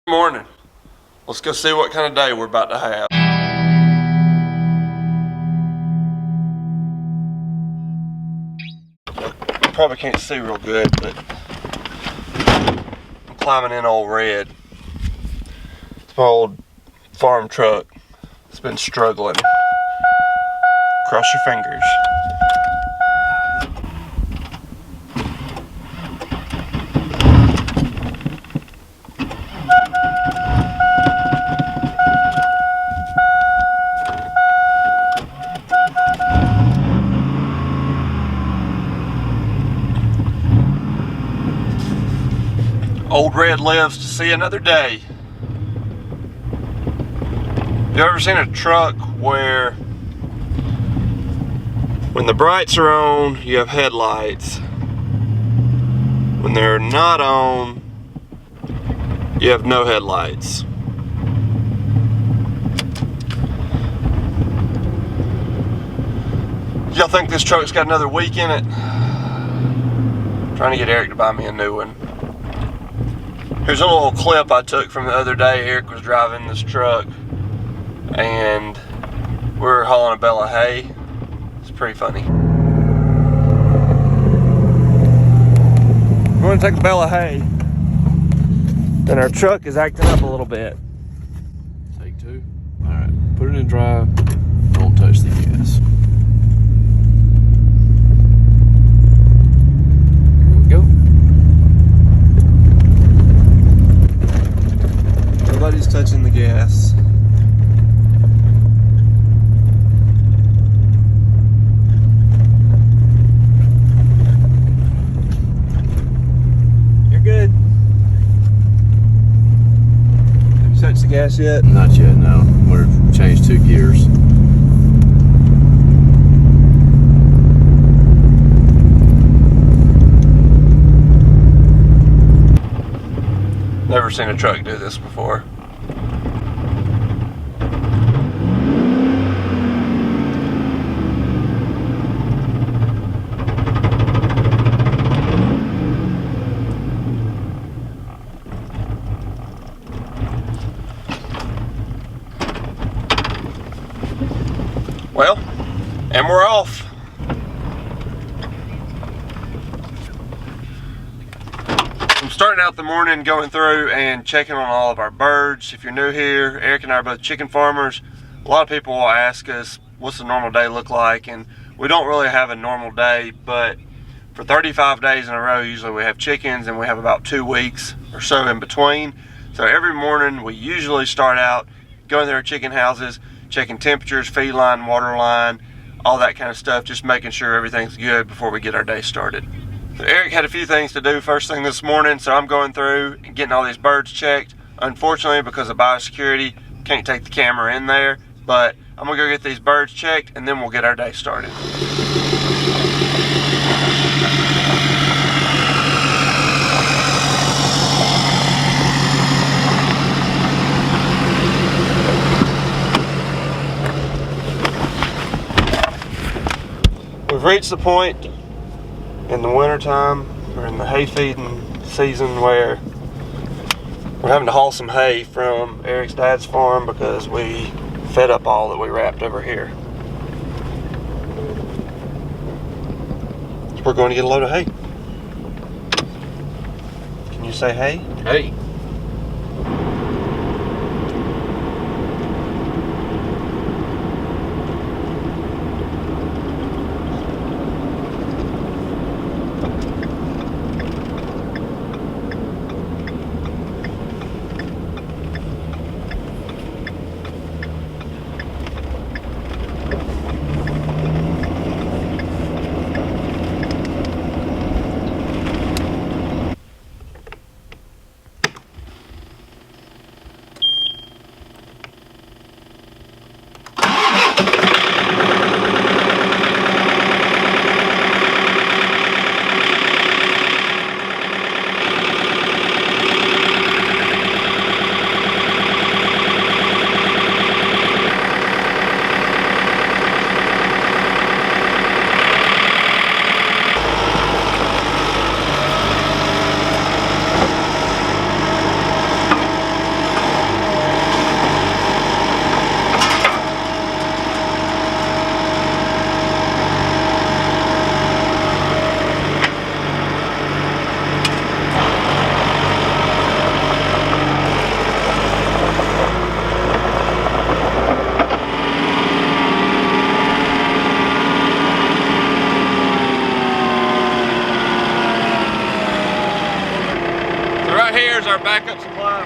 Morning. Let's go see what kind of day we're about to have. You probably can't see real good, but I'm climbing in old Red. It's my old farm truck. It's been struggling. Cross your fingers. Old Red lives to see another day. You ever seen a truck where when the brights are on, you have headlights. When they're not on, you have no headlights. Y'all think this truck's got another week in it? Trying to get Eric to buy me a new one. Here's a little clip I took from the other day. Eric was driving this truck and we were hauling a bale of hay. It's pretty funny. We're going to take a bale of hay and our truck is acting up a little bit. Take two. Alright, put it in drive. Don't touch the gas. Here we go. Nobody's touching the gas. You're good. Have you touched the gas yet? Not yet, no. We're changed 2 gears. Never seen a truck do this before. Well, and we're off. I'm starting out the morning going through and checking on all of our birds. If you're new here, Eric and I are both chicken farmers. A lot of people will ask us, what's a normal day look like? And we don't really have a normal day, but for 35 days in a row, usually we have chickens and we have about 2 weeks or so in between. So every morning we usually start out going to our chicken houses, checking temperatures, feed line, water line, all that kind of stuff, just making sure everything's good before we get our day started. So Eric had a few things to do first thing this morning, so I'm going through and getting all these birds checked. Unfortunately, because of biosecurity, can't take the camera in there, but I'm gonna go get these birds checked and then we'll get our day started. We've reached the point in the wintertime or in the hay feeding season where we're having to haul some hay from Eric's dad's farm because we fed up all that we wrapped over here. So we're going to get a load of hay. Can you say hay? Hey.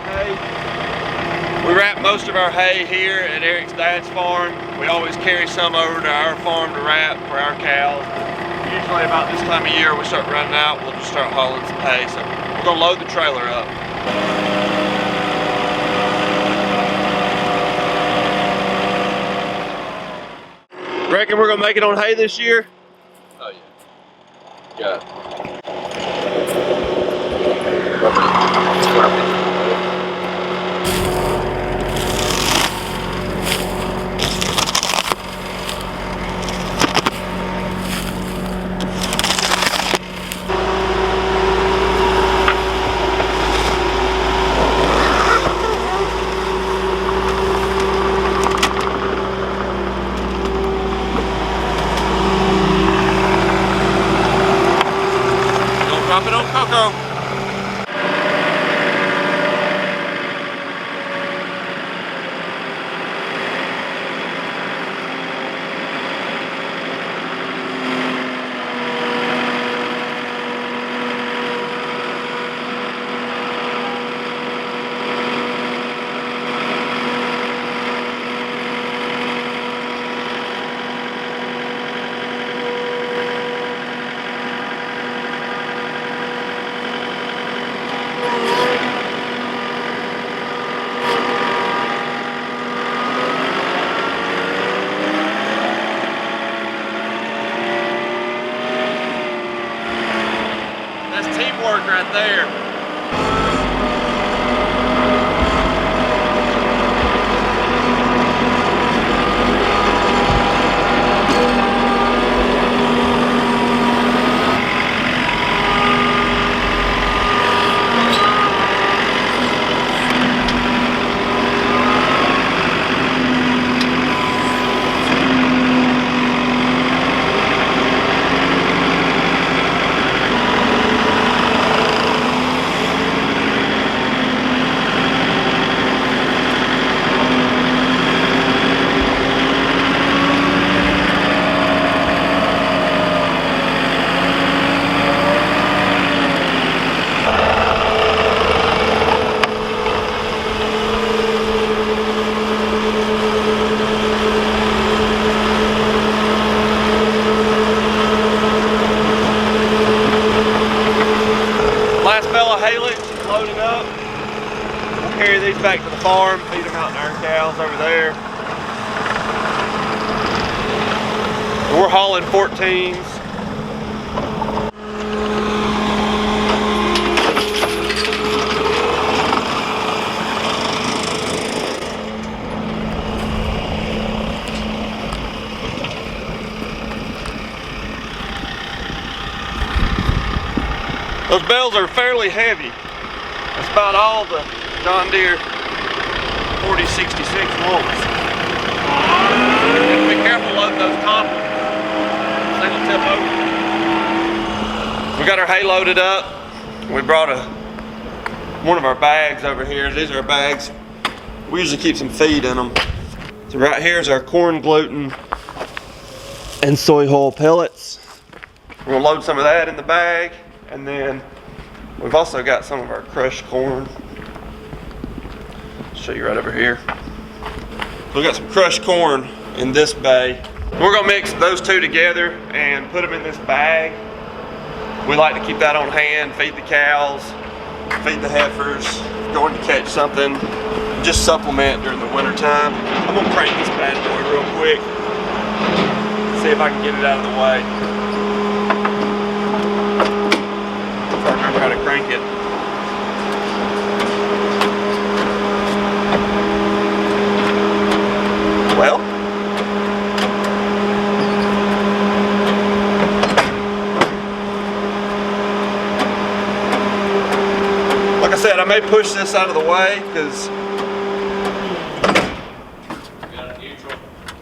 hay. We wrap most of our hay here at Eric's dad's farm. We always carry some over to our farm to wrap for our cows. Usually about this time of year we start running out, we'll just start hauling some hay. So we're gonna load the trailer up. Reckon we're gonna make it on hay this year? Oh yeah. Drop it on Coco. Teamwork right there. Loaded up. We'll carry these back to the farm, feed them out to our cows over there. We're hauling 14s. Those bales are fairly heavy. That's about all the John Deere 4066 wants. Be careful loading those toppers. They will tip over. We got our hay loaded up. We brought one of our bags over here. These are our bags. We usually keep some feed in them. So right here is our corn gluten and soy hull pellets. We're gonna load some of that in the bag. And then we've also got some of our crushed corn. I'll show you right over here. We've got some crushed corn in this bay. We're gonna mix those two together and put them in this bag. We like to keep that on hand, feed the cows, feed the heifers, going to catch something, just supplement during the winter time. I'm gonna crank this bad boy real quick, see if I can get it out of the way. I remember how to crank it. Well, like I said, I may push this out of the way because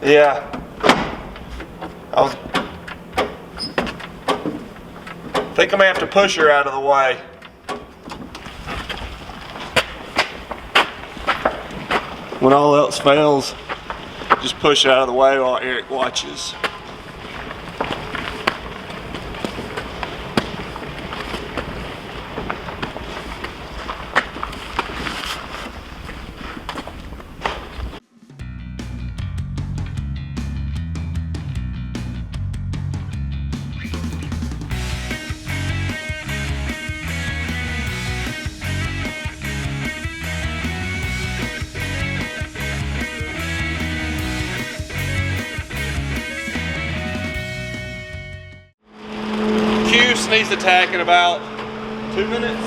yeah, I think I'm gonna have to push her out of the way. When all else fails, just push it out of the way while Eric watches. This needs to tack in about 2 minutes.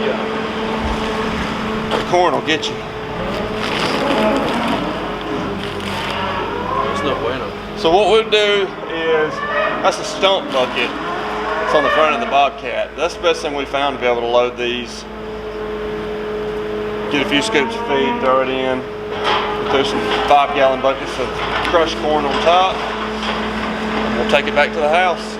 Yeah. The corn will get you. There's no bueno. So what we'll do is, that's a stump bucket. It's on the front of the Bobcat. That's the best thing we found to be able to load these. Get a few scoops of feed, throw it in. Throw some 5-gallon buckets of crushed corn on top. And we'll take it back to the house.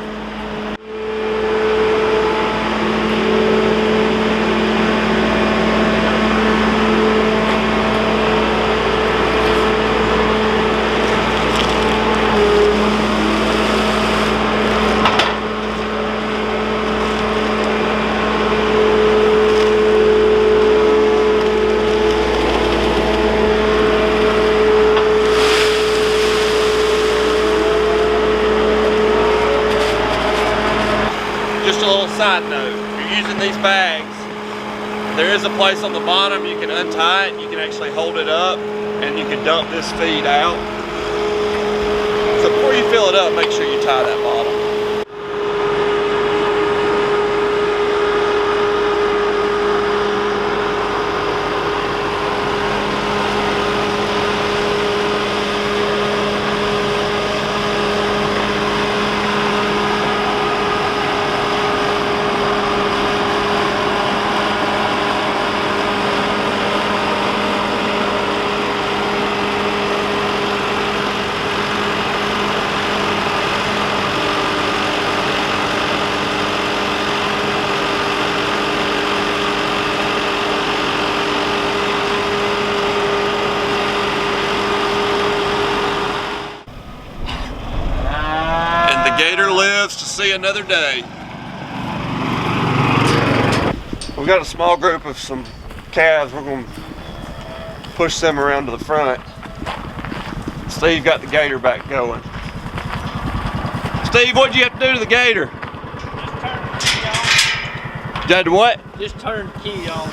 Just a little side note, if you're using these bags, there is a place on the bottom you can untie it, you can actually hold it up, and you can dump this feed out. So before you fill it up, make sure you tie that bottom. Gator lives to see another day. We've got a small group of some calves. We're going to push them around to the front. Steve got the Gator back going. Steve, what'd you have to do to the Gator? Just turn the key on. You had to what? Just turn the key on.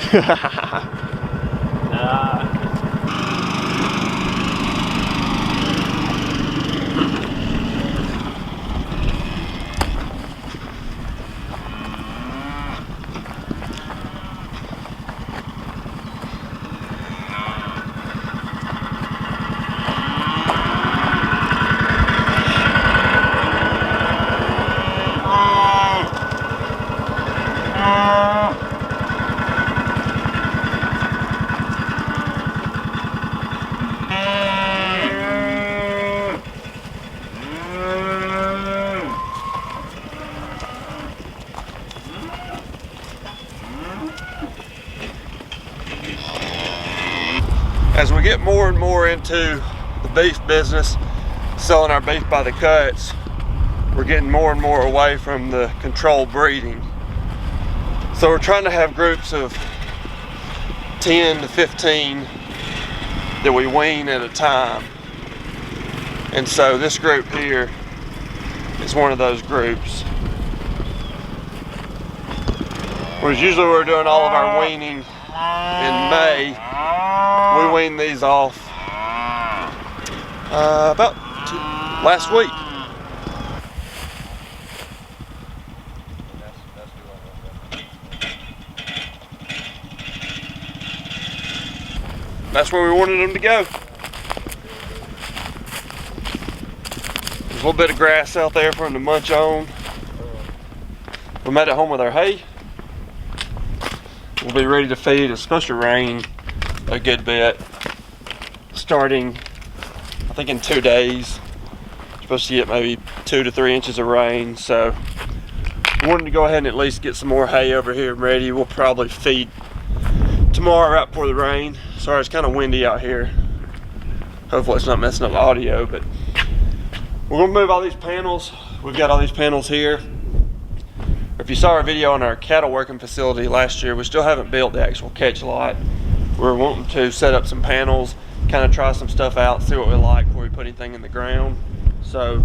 As we get more and more into the beef business, selling our beef by the cuts, we're getting more and more away from the controlled breeding. So we're trying to have groups of 10 to 15 that we wean at a time. And so this group here is one of those groups. Whereas usually we're doing all of our weaning in May, we weaned these off about last week. That's where we wanted them to go. There's a little bit of grass out there for them to munch on. We made it home with our hay. We'll be ready to feed. It's supposed to rain a good bit starting, I think, in 2 days. Supposed to get maybe 2 to 3 inches of rain, so we wanted to go ahead and at least get some more hay over here ready. We'll probably feed tomorrow right before the rain. Sorry, it's kind of windy out here. Hopefully it's not messing up the audio, but we're gonna move all these panels. We've got all these panels here. If you saw our video on our cattle working facility last year, we still haven't built the actual catch lot. We're wanting to set up some panels, kind of try some stuff out, see what we like before we put anything in the ground. So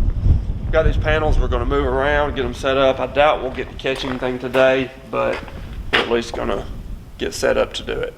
we've got these panels we're going to move around, get them set up. I doubt we'll get to catch anything today, but we're at least going to get set up to do it.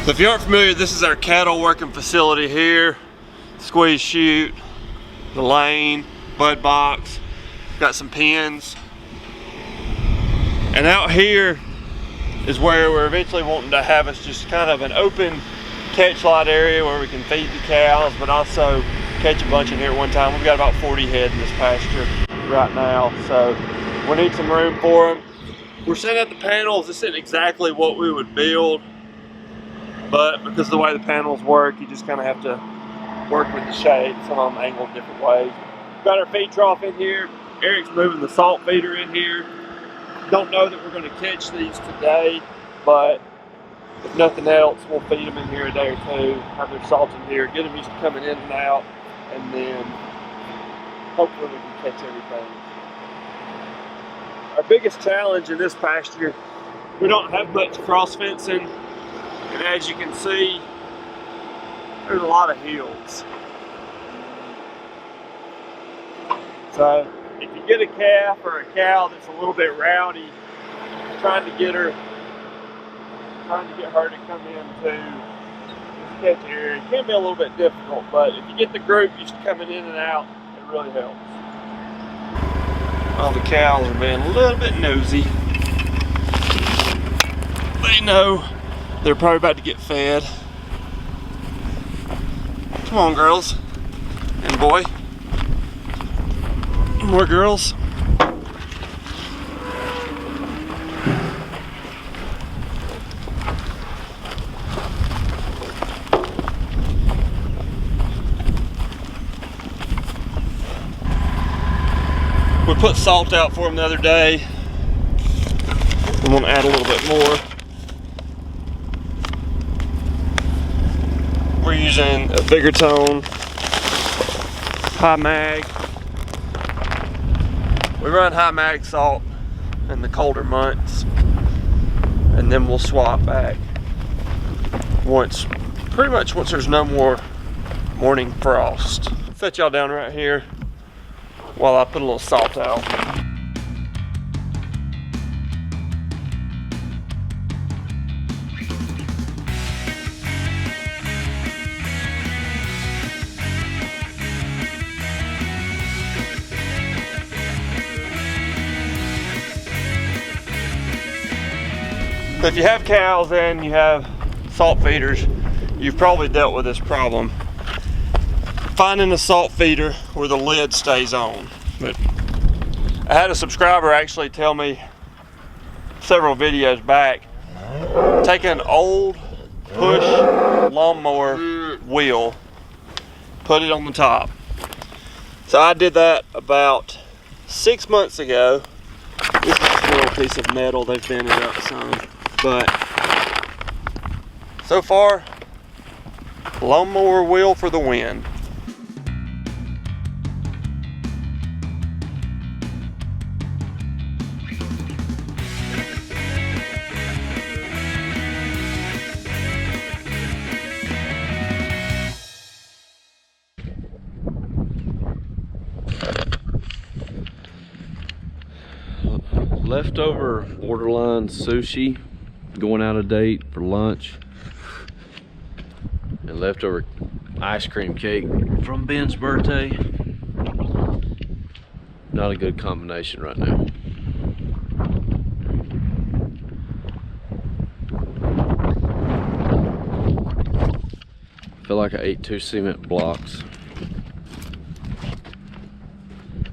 So if you aren't familiar, this is our cattle working facility here. Squeeze chute, the lane, bud box, got some pens. And out here is where we're eventually wanting to have us just kind of an open catch lot area where we can feed the cows, but also catch a bunch in here at one time. We've got about 40 head in this pasture right now, so we need some room for them. We're setting up the panels. This isn't exactly what we would build, but because of the way the panels work, you just kind of have to work with the shade. Some of them angled different ways. We've got our feed trough in here. Eric's moving the salt feeder in here. Don't know that we're going to catch these today, but if nothing else, we'll feed them in here a day or two, have their salt in here, get them used to coming in and out, and then hopefully we can catch everything. Our biggest challenge in this pasture, we don't have much cross fencing, and as you can see, there's a lot of hills. So if you get a calf or a cow that's a little bit rowdy, trying to get her to come into this catch area, it can be a little bit difficult, but if you get the group used to coming in and out, it really helps. All the cows are being a little bit nosy. They know they're probably about to get fed. Come on, girls and boy. More girls. We put salt out for them the other day. I'm gonna add a little bit more. We're using a bigger tone, high mag. We run high mag salt in the colder months, and then we'll swap back pretty much once there's no more morning frost. Set y'all down right here while I put a little salt out. So if you have cows and you have salt feeders, you've probably dealt with this problem. Finding a salt feeder where the lid stays on. But I had a subscriber actually tell me several videos back, take an old push lawnmower wheel, put it on the top. So I did that about 6 months ago. This is a little piece of metal, they've bent it up some. But so far, lawnmower wheel for the win. Leftover borderline sushi going out of date for lunch, and leftover ice cream cake from Ben's birthday. Not a good combination right now. I feel like I ate 2 cement blocks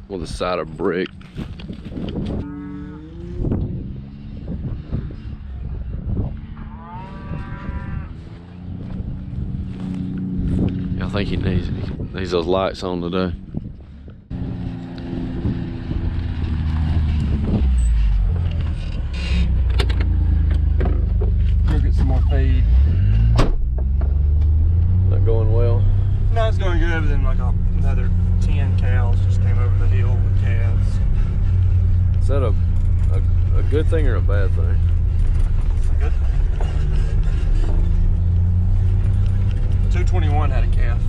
with a side of brick. I think he needs those lights on today. Go get some more feed. Not going well? No, it's going good, but then like another 10 cows just came over the hill with calves. Is that a good thing or a bad thing? It's a good thing. 221 had a calf.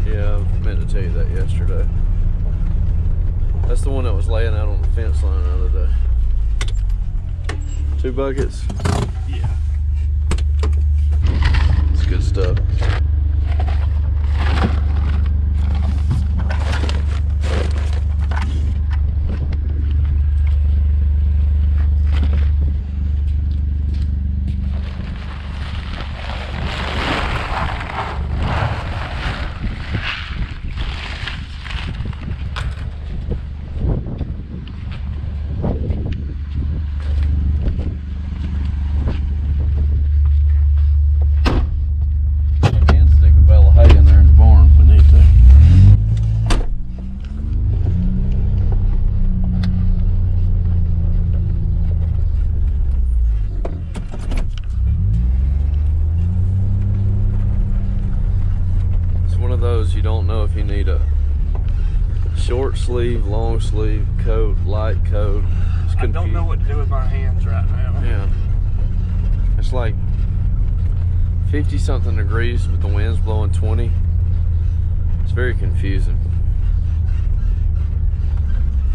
Yeah, I meant to tell you that yesterday. That's the one that was laying out on the fence line the other day. 2 buckets? Yeah. It's messed up. You don't know if you need a short sleeve, long sleeve, coat, light coat. I don't know what to do with my hands right now. Yeah. It's like 50 something degrees, but the wind's blowing 20. It's very confusing.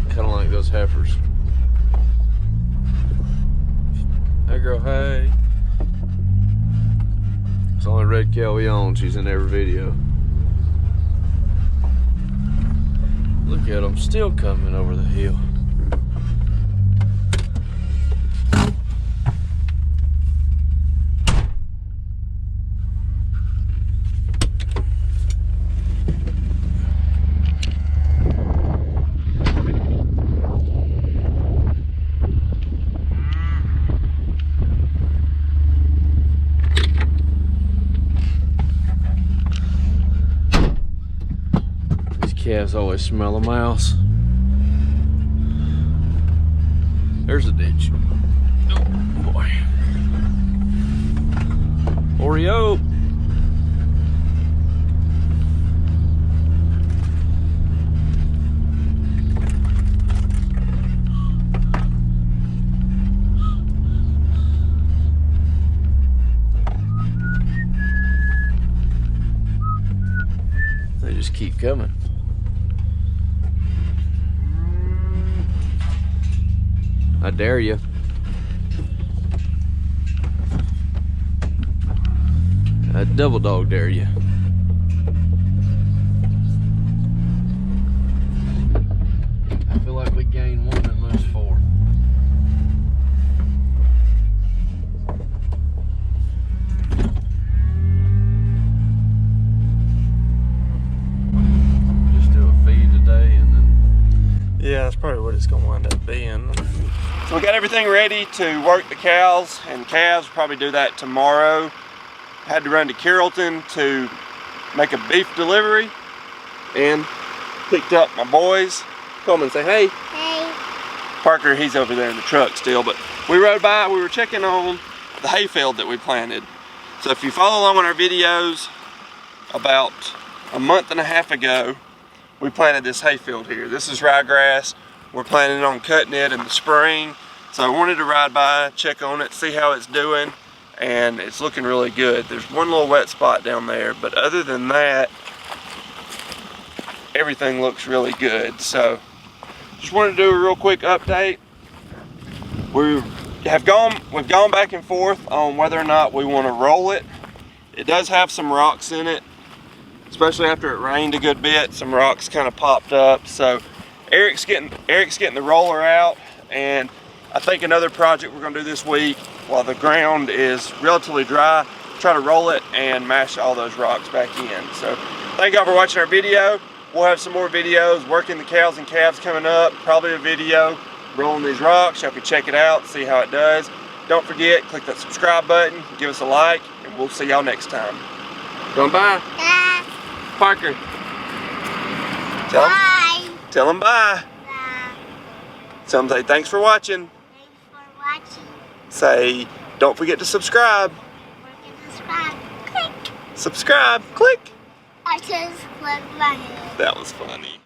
Kind of like those heifers. Hey girl, hey. It's the only red cow we own. She's in every video. Look at them still coming over the hill. Calves always smell a mouse. There's a ditch. Oh boy. Oreo. They just keep coming. I dare you. I double dog dare you. I feel like we gain one and lose four. Just do a feed today and then. Yeah, that's probably what it's gonna wind up being. So we got everything ready to work the cows and calves. Probably do that tomorrow. Had to run to Carrollton to make a beef delivery and picked up my boys. Come and say hey. Hey. Parker, he's over there in the truck still, but we rode by, we were checking on the hayfield that we planted. So if you follow along on our videos, about a month and a half ago, we planted this hayfield here. This is ryegrass. We're planning on cutting it in the spring. So I wanted to ride by, check on it, see how it's doing, and it's looking really good. There's one little wet spot down there, but other than that, everything looks really good. So just wanted to do a real quick update. We've gone back and forth on whether or not we want to roll it. It does have some rocks in it, especially after it rained a good bit. Some rocks kind of popped up. So Eric's getting the roller out, and I think another project we're gonna do this week while the ground is relatively dry, try to roll it and mash all those rocks back in. So thank y'all for watching our video. We'll have some more videos working the cows and calves coming up, probably a video rolling these rocks. Y'all can check it out, see how it does. Don't forget, click that subscribe button, give us a like, and we'll see y'all next time. Going bye. Bye. Parker. Bye. Tell them bye. Bye. Some say thanks for watching. Thanks for watching. Say don't forget to subscribe. Subscribe. Click. Subscribe. Click. I just click my head. That was funny.